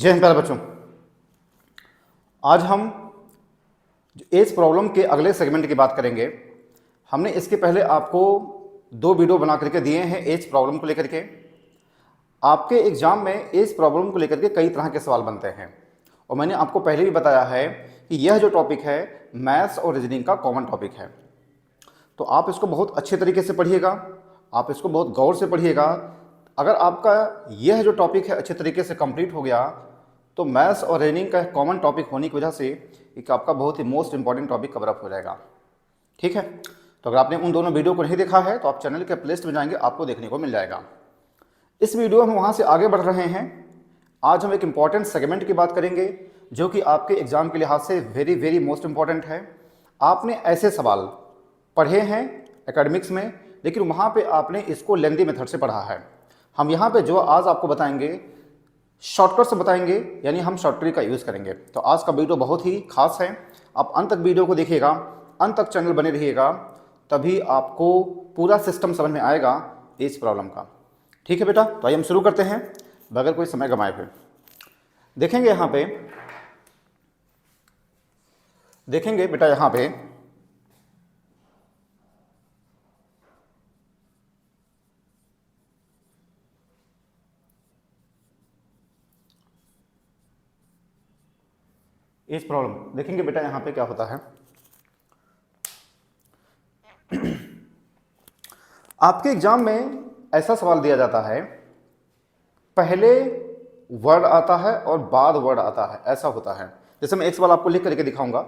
जय हिंद प्यारे बच्चों। आज हम एज प्रॉब्लम के अगले सेगमेंट की बात करेंगे। हमने इसके पहले आपको 2 वीडियो बना करके दिए हैं एज प्रॉब्लम को लेकर के। आपके एग्जाम में एज प्रॉब्लम को लेकर के कई तरह के सवाल बनते हैं और मैंने आपको पहले भी बताया है कि यह जो टॉपिक है मैथ्स और रीजनिंग का कॉमन टॉपिक है। तो आप इसको बहुत अच्छे तरीके से पढ़िएगा, आप इसको बहुत गौर से पढ़िएगा। अगर आपका यह जो टॉपिक है अच्छे तरीके से कंप्लीट हो गया तो मैथ्स और रीजनिंग का कॉमन टॉपिक होने की वजह से एक आपका बहुत ही most important topic cover up हो जाएगा। ठीक है, तो अगर आपने उन दोनों वीडियो को नहीं देखा है तो आप चैनल के प्लेलिस्ट में जाएंगे, आपको देखने को मिल जाएगा। इस वीडियो में वहाँ से आगे बढ़ रहे हैं। आज हम एक इम्पॉर्टेंट सेगमेंट की बात करेंगे जो कि आपके एग्जाम के लिहाज से वेरी वेरी मोस्ट इंपॉर्टेंट है। आपने ऐसे सवाल पढ़े हैं एकेडमिक्स में, लेकिन वहाँ पे आपने इसको लेंदी मेथड से पढ़ा है। हम यहाँ पे जो आज आपको बताएंगे शॉर्टकट से बताएंगे, यानी हम शॉर्ट ट्रिक का यूज़ करेंगे। तो आज का वीडियो बहुत ही खास है, आप अंत तक वीडियो को देखिएगा, अंत तक चैनल बने रहिएगा, तभी आपको पूरा सिस्टम समझ में आएगा इस प्रॉब्लम का। ठीक है बेटा, तो आइए हम शुरू करते हैं बगैर कोई समय गंवाए हुए। देखेंगे यहाँ पे, देखेंगे बेटा यहाँ पे इस प्रॉब्लम देखेंगे बेटा यहाँ पे क्या होता है। आपके एग्जाम में ऐसा सवाल दिया जाता है, पहले वर्ड आता है और बाद वर्ड आता है, ऐसा होता है। जैसे मैं एक सवाल आपको लिख करके दिखाऊंगा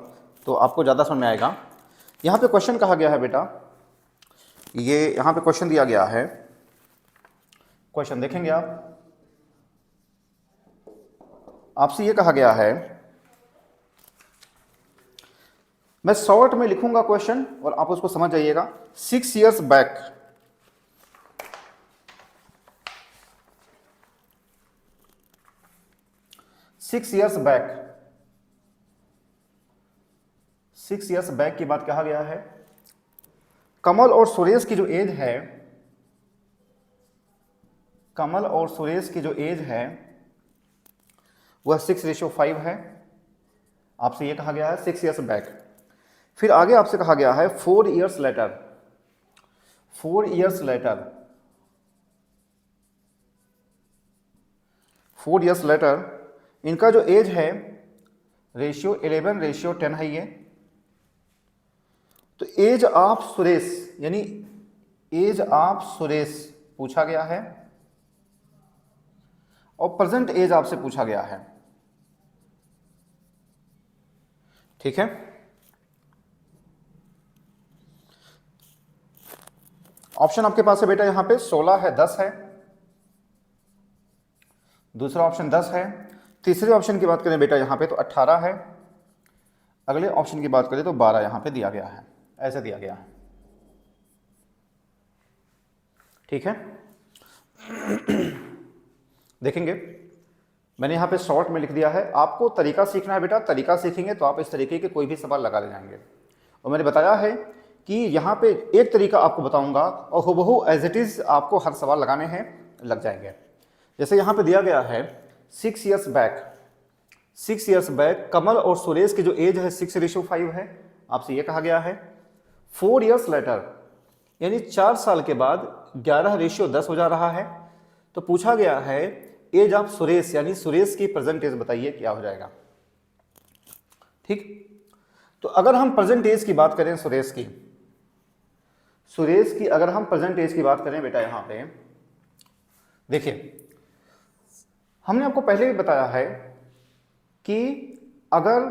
तो आपको ज़्यादा समझ में आएगा। यहाँ पे क्वेश्चन कहा गया है बेटा, ये यहाँ पे क्वेश्चन दिया गया है। क्वेश्चन देखेंगे आप, आपसे ये कहा गया है, मैं शॉर्ट में लिखूंगा क्वेश्चन और आप उसको समझ जाइएगा। 6 years back, 6 years back, 6 years back की बात कहा गया है। कमल और सुरेश की जो एज है, कमल और सुरेश की जो एज है वह 6:5 है। आपसे यह कहा गया है 6 years बैक। फिर आगे आपसे कहा गया है 4 years later, 4 years later, 4 years later इनका जो एज है रेशियो 11:10 है ये। तो एज ऑफ सुरेश, यानी एज ऑफ सुरेश पूछा गया है और प्रेजेंट एज आपसे पूछा गया है। ठीक है, ऑप्शन आपके पास है बेटा यहाँ पे 16 है, 10 है, दूसरा ऑप्शन 10 है, तीसरे ऑप्शन की बात करें बेटा यहाँ पे तो 18 है, अगले ऑप्शन की बात करें तो 12 यहाँ पे दिया गया है, ऐसे दिया गया है। ठीक है, देखेंगे मैंने यहाँ पे शॉर्ट में लिख दिया है। आपको तरीका सीखना है बेटा, तरीका सीखेंगे तो आप इस तरीके के कोई भी सवाल लगा ले जाएंगे। और मैंने बताया है कि यहाँ पे एक तरीका आपको बताऊंगा और हुबहू एज इट इज आपको हर सवाल लगाने हैं, लग जाएंगे। जैसे यहाँ पे दिया गया है 6 years बैक, 6 years बैक कमल और सुरेश की जो एज है 6:5 है। आपसे ये कहा गया है 4 years लेटर, यानी 4 साल के बाद 11:10 हो जा रहा है। तो पूछा गया है एज ऑफ सुरेश, यानी सुरेश की प्रेजेंट एज बताइए क्या हो जाएगा। ठीक, तो अगर हम प्रेजेंट एज की बात करें सुरेश की, सुरेश की अगर हम प्रेजेंट एज की बात करें बेटा यहाँ पे देखिए, हमने आपको पहले भी बताया है कि अगर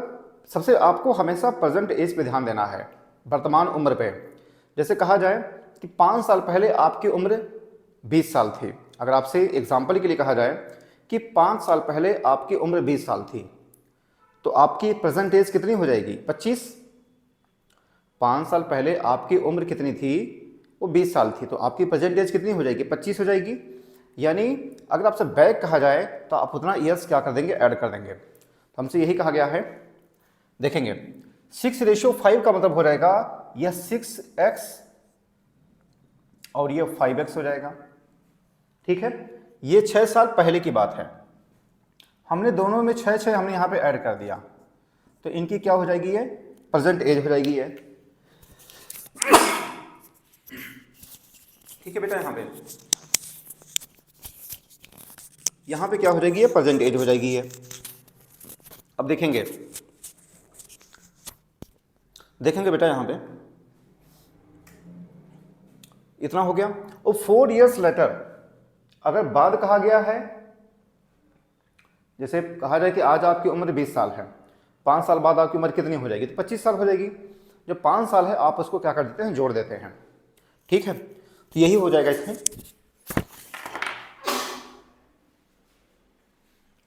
सबसे आपको हमेशा प्रेजेंट एज पे ध्यान देना है, वर्तमान उम्र पे। जैसे कहा जाए कि 5 साल पहले आपकी उम्र 20 साल थी, अगर आपसे एग्जाम्पल के लिए कहा जाए कि 5 साल पहले आपकी उम्र 20 साल थी तो आपकी प्रेजेंट एज कितनी हो जाएगी? 25। 5 साल पहले आपकी उम्र कितनी थी? वो 20 साल थी, तो आपकी प्रेजेंट एज कितनी हो जाएगी? 25 हो जाएगी। यानी अगर आपसे बैक कहा जाए तो आप उतना ईयर्स क्या कर देंगे? ऐड कर देंगे। तो हमसे यही कहा गया है। देखेंगे 6:5 का मतलब हो जाएगा यह 6x और ये 5x हो जाएगा। ठीक है, ये 6 साल पहले की बात है। हमने दोनों में 6 हमने यहाँ पे ऐड कर दिया, तो इनकी क्या हो जाएगी, ये प्रेजेंट एज हो जाएगी ये। ठीक है बेटा, यहाँ पे क्या हो जाएगी, ये प्रेजेंट एज हो जाएगी ये। अब देखेंगे बेटा, यहाँ पे इतना हो गया। और 4 years लेटर अगर बाद कहा गया है, जैसे कहा जाए कि आज आपकी उम्र 20 साल है, 5 साल बाद आपकी उम्र कितनी हो जाएगी, तो 25 साल हो जाएगी। जो 5 साल है आप उसको क्या कर देते हैं, जोड़ देते हैं। ठीक है, तो यही हो जाएगा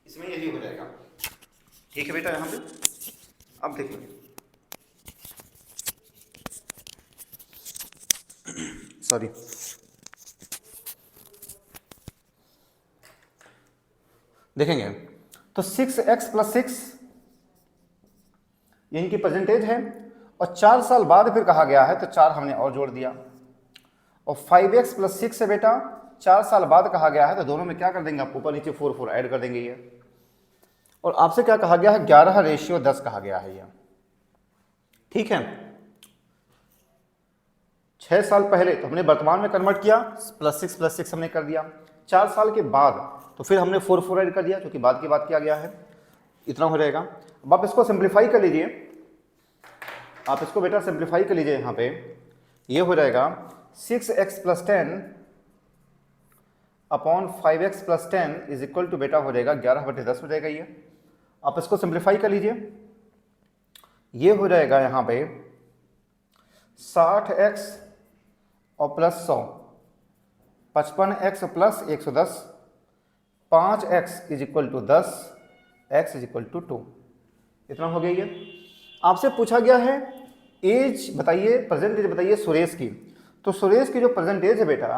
इसमें यही हो जाएगा। ठीक है बेटा, यहाँ पे अब देखिए, सॉरी, देखेंगे तो 6x + 6 ये इनकी परसेंटेज है, और 4 साल बाद फिर कहा गया है तो 4 हमने और जोड़ दिया। और 5x + 6 है बेटा, 4 साल बाद कहा गया है तो दोनों में क्या कर देंगे, आप ऊपर नीचे 4 ऐड कर देंगे ये। और आपसे क्या कहा गया है, 11:10 कहा गया है ये। ठीक है, 6 साल पहले तो हमने वर्तमान में कन्वर्ट किया, +6 हमने कर दिया। 4 साल के बाद तो फिर हमने 4 ऐड कर दिया, क्योंकि बाद की बात किया गया है। इतना हो जाएगा। अब आप इसको सिंप्लीफाई कर लीजिए, आप इसको बेटा सिंप्लीफाई कर लीजिए। यहाँ पे ये हो जाएगा 6x + 10 upon 5x + 10 is equal to बेटा हो जाएगा 11/10 हो जाएगा ये। आप इसको सिंप्लीफाई कर लीजिए, ये हो जाएगा यहाँ पे 60x और +100, 55x + 110, 5x is equal to 10, x is equal to 2। इतना हो गया ये। आपसे पूछा गया है एज बताइए, प्रेजेंट एज बताइए सुरेश की। तो सुरेश की जो प्रेजेंट एज है बेटा,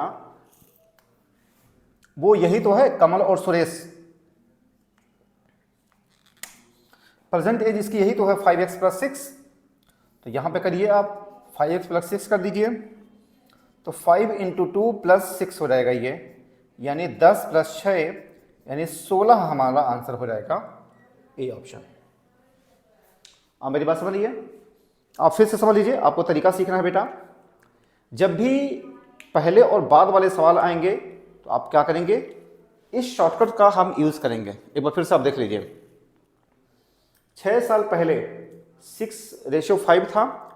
वो यही तो है, कमल और सुरेश। प्रेजेंट एज इसकी यही तो है, 5x + 6। तो यहां पे करिए आप 5x + 6 कर दीजिए, तो 5 × 2 + 6 हो जाएगा ये, यानी 10 + 6 यानी 16 हमारा आंसर हो जाएगा ए ऑप्शन। आप मेरी बात समझ लीजिए, आप फिर से समझ लीजिए, आपको तरीका सीखना है बेटा। जब भी पहले और बाद वाले सवाल आएंगे तो आप क्या करेंगे, इस शॉर्टकट का हम यूज करेंगे। एक बार फिर से आप देख लीजिए, 6 साल पहले 6:5 था,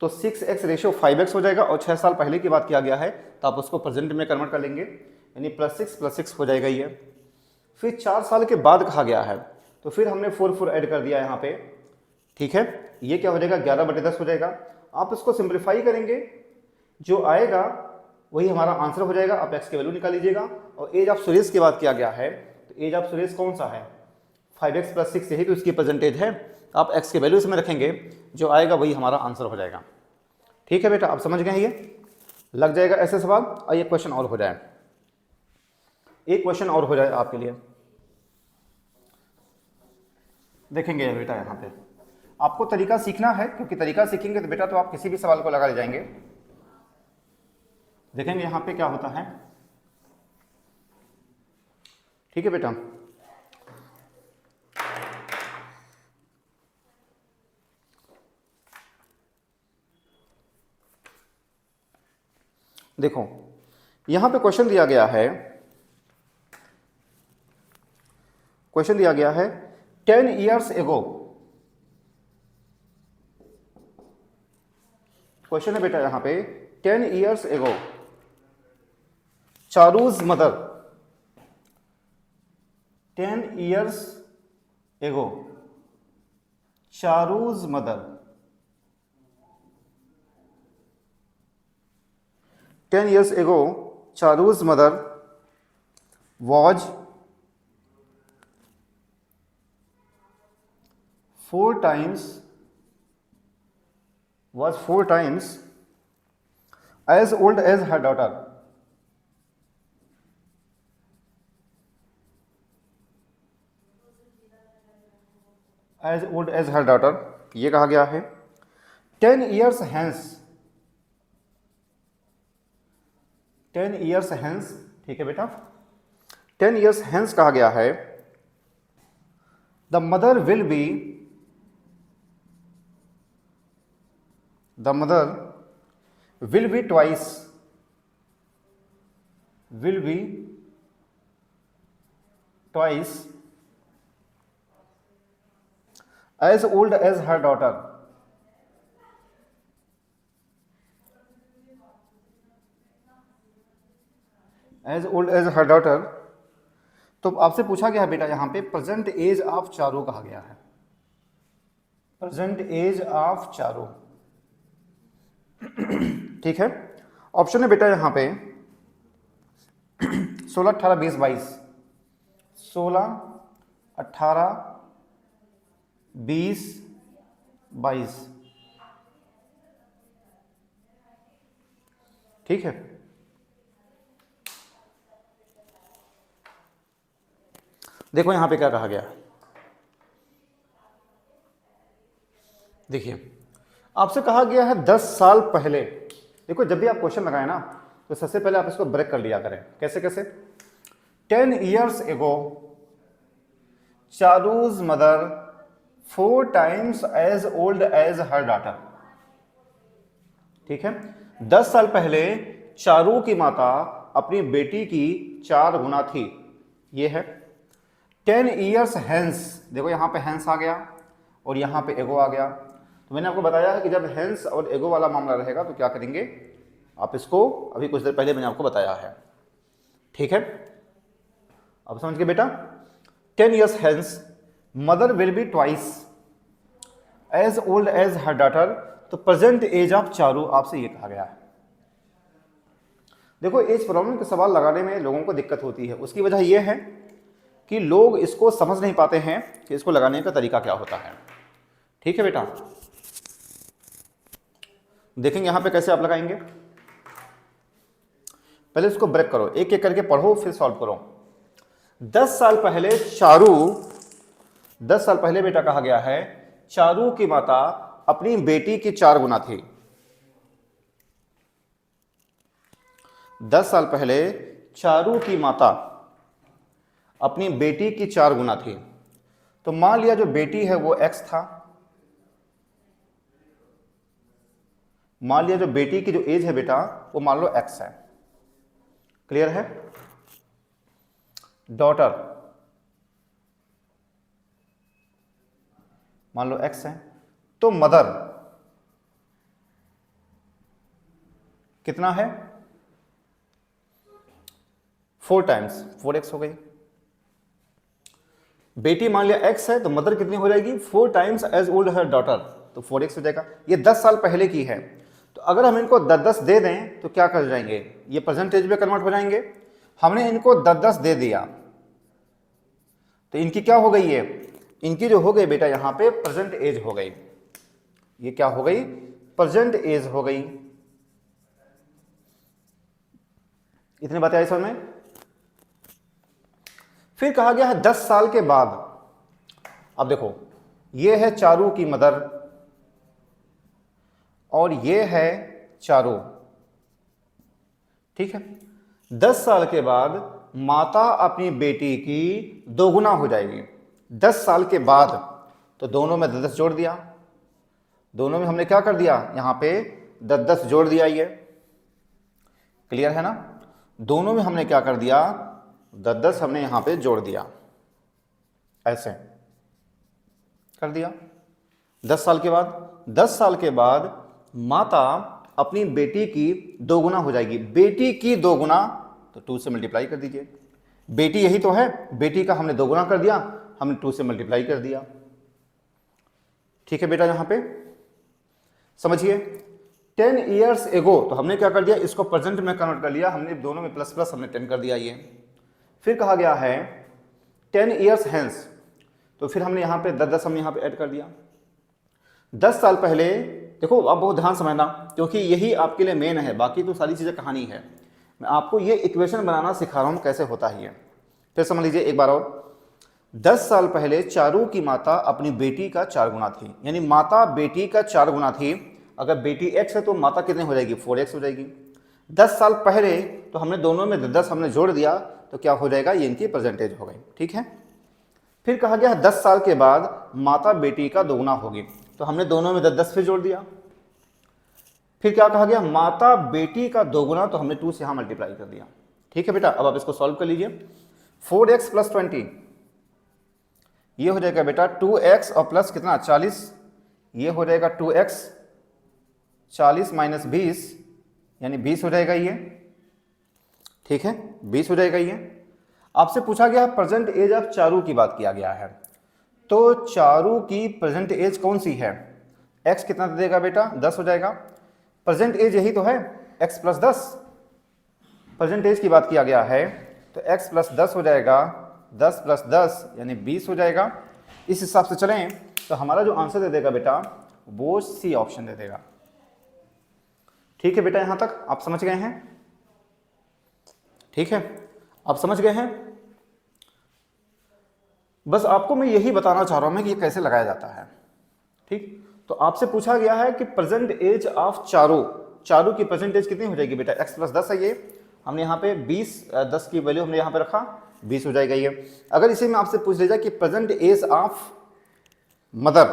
तो 6x 5x हो जाएगा। और 6 साल पहले की बात किया गया है तो आप उसको प्रेजेंट में कन्वर्ट कर लेंगे, यानी +6 + 6 हो जाएगा ये। फिर 4 साल के बाद कहा गया है तो फिर हमने 4 ऐड कर दिया यहाँ पे। ठीक है, ये क्या हो जाएगा, 11/10 हो जाएगा। आप इसको सिंप्लीफाई करेंगे, जो आएगा वही हमारा आंसर हो जाएगा। आप x की वैल्यू निकाल लीजिएगा। और एज ऑफ सुरेश की बात किया गया है, तो एज ऑफ सुरेश कौन सा है, 5x + 6 यही तो इसकी परसेंटेज है। आप x की वैल्यू इसमें रखेंगे, जो आएगा वही हमारा आंसर हो जाएगा। ठीक है बेटा, आप समझ गए, ये लग जाएगा ऐसे सवाल। और ये क्वेश्चन और हो जाए, एक क्वेश्चन और हो जाए आपके लिए। देखेंगे बेटा, यहाँ पे आपको तरीका सीखना है, क्योंकि तरीका सीखेंगे तो बेटा तो आप किसी भी सवाल को लगा ले जाएंगे। देखेंगे यहाँ पे क्या होता है। ठीक है बेटा, देखो यहां पे क्वेश्चन दिया गया है, 10 years ago। क्वेश्चन है बेटा यहां पे 10 years ago Charu's mother, 10 years ago Charu's mother, 10 years ago Charu's mother was 4 times as old as her daughter। ये कहा गया है। 10 years hence, 10 years hence, ठीक है बेटा, 10 years hence कहा गया है the mother will be, the mother will be twice, will be twice as old as her daughter, as old as her daughter. तो आपसे पूछा गया है बेटा यहाँ पे प्रेजेंट एज ऑफ चारू कहा गया है, प्रेजेंट एज ऑफ चारू। ठीक है, ऑप्शन है बेटा यहाँ पे 16, 18, 20, 22, 16, 18, 20, 22। ठीक है, देखो यहां पे क्या कहा गया है। देखिए आपसे कहा गया है 10 साल पहले। देखो जब भी आप क्वेश्चन लगाए ना तो सबसे पहले आप इसको ब्रेक कर लिया करें। कैसे कैसे? 10 years ago Charu's mother 4 times as old as her daughter। ठीक है, 10 साल पहले चारू की माता अपनी बेटी की 4 गुना थी। ये है 10 years hence। देखो यहां पे hence आ गया और यहां पे एगो आ गया। तो मैंने आपको बताया है कि जब hence और एगो वाला मामला रहेगा तो क्या करेंगे आप इसको, अभी कुछ देर पहले मैंने आपको बताया है। ठीक है, अब समझ गए बेटा। 10 years hence mother will be twice as old as her daughter. तो प्रेजेंट एज ऑफ चारू आपसे ये कहा गया है। देखो एज प्रॉब्लम के सवाल लगाने में लोगों को दिक्कत होती है, उसकी वजह यह है कि लोग इसको समझ नहीं पाते हैं कि इसको लगाने का तरीका क्या होता है। ठीक है बेटा, देखेंगे यहां पे कैसे आप लगाएंगे। पहले इसको ब्रेक करो, एक एक करके पढ़ो फिर सॉल्व करो। 10 साल पहले चारू, 10 साल पहले बेटा कहा गया है चारू की माता अपनी बेटी की 4 गुना थी। 10 साल पहले चारू की माता अपनी बेटी की 4 गुना थी। तो मान लिया जो बेटी है वो x था, मान लिया जो बेटी की जो एज है बेटा वो मान लो x है। क्लियर है? डॉटर मान लो x है, तो मदर कितना है 4 टाइम्स 4x हो गई। बेटी मान लिया x है तो मदर कितनी हो जाएगी 4 टाइम्स एज ओल्ड हर डॉटर, तो 4x हो जाएगा। ये 10 साल पहले की है, तो अगर हम इनको 10-10 दे दें तो क्या कर जाएंगे, ये परसेंटेज में कन्वर्ट हो जाएंगे। हमने इनको 10-10 दे दिया तो इनकी क्या हो गई है, इनकी जो हो गई बेटा यहां पे प्रेजेंट एज हो गई। ये क्या हो गई, प्रेजेंट एज हो गई। इतने बातें आई समझ में। फिर कहा गया है 10 साल के बाद। अब देखो ये है चारू की मदर और ये है चारू। ठीक है, 10 साल के बाद माता अपनी बेटी की 2 गुना हो जाएगी। 10 साल के बाद तो दोनों में 10-10 जोड़ दिया, दोनों में हमने क्या कर दिया यहां पे 10-10 जोड़ दिया। ये क्लियर है ना, दोनों में हमने क्या कर दिया 10-10 हमने यहां पे जोड़ दिया, ऐसे कर दिया। 10 साल के बाद, 10 साल के बाद माता अपनी बेटी की 2 गुना हो जाएगी। बेटी की 2 गुना तो 2 से मल्टीप्लाई कर दीजिए। बेटी यही तो है, बेटी का हमने 2 गुना कर दिया, हमने 2 से मल्टीप्लाई कर दिया। ठीक है बेटा, यहां पे समझिए 10 years ago तो हमने क्या कर दिया, इसको प्रेजेंट में कन्वर्ट कर लिया, हमने दोनों में प्लस प्लस हमने 10 कर दिया। ये फिर कहा गया है 10 years hence, तो फिर हमने यहां पे 10-10 हमने यहां पे ऐड कर दिया। 10 साल पहले, देखो आप बहुत ध्यान समझना क्योंकि यही आपके लिए मेन है, बाकी तो सारी चीजें कहानी है। मैं आपको ये इक्वेशन बनाना सिखा रहा हूं कैसे होता है ये। फिर समझ लीजिए एक बार और। 10 साल पहले चारू की माता अपनी बेटी का 4 गुना थी, यानी माता बेटी का 4 गुना थी। अगर बेटी x है तो माता कितनी हो जाएगी 4x हो जाएगी। 10 साल पहले तो हमने दोनों में 10 हमने जोड़ दिया तो क्या हो जाएगा, ये इनकी परसेंटेज हो गई। ठीक है, फिर कहा गया 10 साल के बाद माता बेटी का दोगुना होगी, तो हमने दोनों में 10 10 फिर जोड़ दिया। फिर क्या कहा गया, माता बेटी का दोगुना, तो हमने 2 से यहां मल्टीप्लाई कर दिया। ठीक है बेटा, अब आप इसको सॉल्व कर लीजिए। 4x + 20 ये हो जाएगा बेटा 2x और प्लस कितना 40, ये हो जाएगा 2x, 40 - 20 यानी 20 हो जाएगा ये। ठीक है, 20 हो जाएगा ये। आपसे पूछा गया प्रेजेंट एज ऑफ चारू की बात किया गया है, तो चारू की प्रेजेंट एज कौन सी है, x कितना दे देगा बेटा 10 हो जाएगा। प्रेजेंट एज यही तो है x + 10, प्रेजेंट एज की बात किया गया है, तो x + 10 हो जाएगा, 10 + 10 यानी 20 हो जाएगा। इस हिसाब से चलें तो हमारा जो आंसर दे देगा बेटा वो सी ऑप्शन दे देगा। ठीक है बेटा, यहां तक आप समझ गए हैं? ठीक है, आप समझ गए हैं? बस आपको मैं यही बताना चाह रहा हूं मैं कि ये कैसे लगाया जाता है। ठीक, तो आपसे पूछा गया है कि present age of Charu, Charu की प्रेजेंट एज कितनी हो जाएगी बेटा, x + 10 है ये, हमने यहाँ पे 20, 10 की वैल्यू हमने यहाँ पे रखा, 20 हो जाएगा ये। अगर इसी में आपसे पूछ लीजिए कि प्रेजेंट एज ऑफ मदर,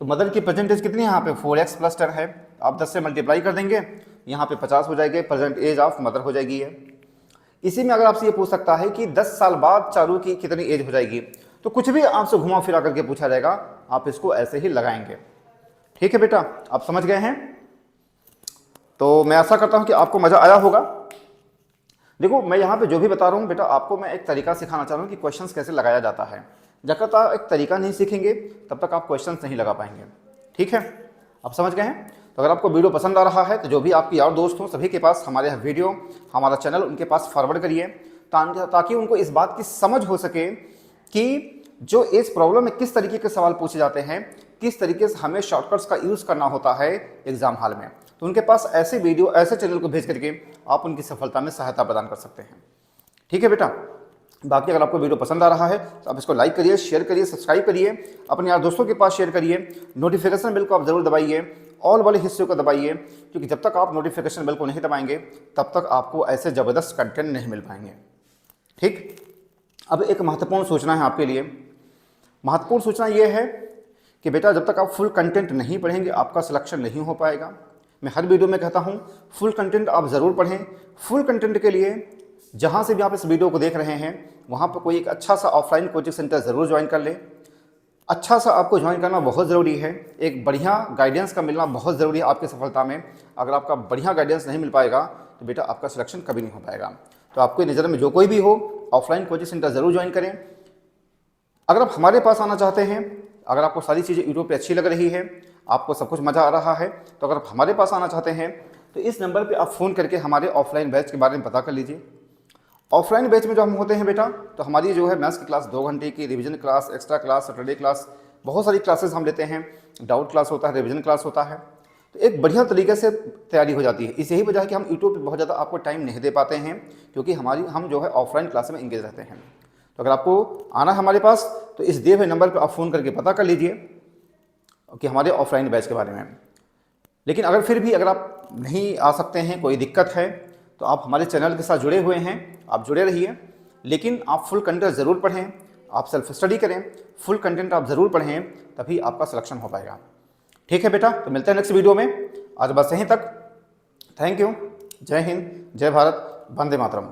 तो मदर की प्रेजेंट एज कितनी है यहाँ पे 4x + 10 है, आप 10 से मल्टीप्लाई कर देंगे, यहाँ पे 50 हो जाएंगे, प्रेजेंट एज ऑफ मदर हो जाएगी ये। इसी में अगर आपसे ये पूछ सकता है कि 10 साल बाद चारू की कितनी एज हो जाएगी, तो कुछ भी आपसे घुमा फिरा करके पूछा जाएगा, आप इसको ऐसे ही लगाएंगे। ठीक है बेटा, आप समझ गए हैं? तो मैं आशा करता हूं कि आपको मजा आया होगा। देखो मैं यहाँ पे जो भी बता रहा हूँ बेटा, आपको मैं एक तरीका सिखाना चाह रहा हूँ कि क्वेश्चंस कैसे लगाया जाता है। जब तक आप एक तरीका नहीं सीखेंगे तब तक आप क्वेश्चंस नहीं लगा पाएंगे। ठीक है, आप समझ गए हैं? तो अगर आपको वीडियो पसंद आ रहा है तो जो भी आपके यार दोस्त हों सभी के पास हमारे वीडियो, हमारा चैनल उनके पास फॉरवर्ड करिए, ताकि उनको इस बात की समझ हो सके कि जो इस प्रॉब्लम में किस तरीके के सवाल पूछे जाते हैं, किस तरीके से हमें शॉर्टकट्स का यूज़ करना होता है एग्जाम हॉल में। तो उनके पास ऐसे वीडियो, ऐसे चैनल को भेज करके आप उनकी सफलता में सहायता प्रदान कर सकते हैं। ठीक है बेटा, बाकी अगर आपको वीडियो पसंद आ रहा है तो आप इसको लाइक करिए, शेयर करिए, सब्सक्राइब करिए, अपने यार दोस्तों के पास शेयर करिए, नोटिफिकेशन बेल को आप जरूर दबाइए, ऑल वाले हिस्से को दबाइए, क्योंकि जब तक आप नोटिफिकेशन बेल को नहीं दबाएंगे तब तक आपको ऐसे ज़बरदस्त कंटेंट नहीं मिल पाएंगे। ठीक, अब एक महत्वपूर्ण सूचना है आपके लिए। महत्वपूर्ण सूचना ये है कि बेटा जब तक आप फुल कंटेंट नहीं पढ़ेंगे आपका सिलेक्शन नहीं हो पाएगा। मैं हर वीडियो में कहता हूँ फुल कंटेंट आप ज़रूर पढ़ें। फुल कंटेंट के लिए जहाँ से भी आप इस वीडियो को देख रहे हैं वहाँ पर कोई एक अच्छा सा ऑफलाइन कोचिंग सेंटर ज़रूर ज्वाइन कर लें। अच्छा सा आपको ज्वाइन करना बहुत ज़रूरी है, एक बढ़िया गाइडेंस का मिलना बहुत ज़रूरी है आपकी सफलता में। अगर आपका बढ़िया गाइडेंस नहीं मिल पाएगा तो बेटा आपका सिलेक्शन कभी नहीं हो पाएगा। तो आपकी नज़र में जो कोई भी हो ऑफलाइन कोचिंग सेंटर ज़रूर ज्वाइन करें। अगर आप हमारे पास आना चाहते हैं, अगर आपको सारी चीज़ें यूट्यूब पे अच्छी लग रही है, आपको सब कुछ मज़ा आ रहा है, तो अगर आप हमारे पास आना चाहते हैं तो इस नंबर पे आप फ़ोन करके हमारे ऑफलाइन बैच के बारे में पता कर लीजिए। ऑफलाइन बैच में जो हम होते हैं बेटा, तो हमारी जो है मैथ्स की क्लास 2 घंटे की, revision class, extra class, Saturday class, बहुत सारी क्लासेस हम लेते हैं। डाउट क्लास होता है, रिवीजन क्लास होता है, तो एक बढ़िया तरीके से तैयारी हो जाती है। इस यही वजह है कि हम यूट्यूब पर बहुत ज़्यादा आपको टाइम नहीं दे पाते हैं, क्योंकि हम जो है ऑफलाइन क्लास में इंगेज रहते हैं। तो अगर आपको आना है हमारे पास तो इस दिए हुए नंबर पर आप फ़ोन करके पता कर लीजिए कि हमारे ऑफलाइन बैच के बारे में। लेकिन अगर फिर भी अगर आप नहीं आ सकते हैं, कोई दिक्कत है, तो आप हमारे चैनल के साथ जुड़े हुए हैं, आप जुड़े रहिए, लेकिन आप फुल कंटेंट ज़रूर पढ़ें, आप सेल्फ स्टडी करें, फुल कंटेंट आप ज़रूर पढ़ें, तभी आपका सिलेक्शन हो पाएगा। ठीक है बेटा, तो मिलते हैं नेक्स्ट वीडियो में। आज बस यहीं तक। Thank you. जय हिंद, जय भारत, वंदे मातरम।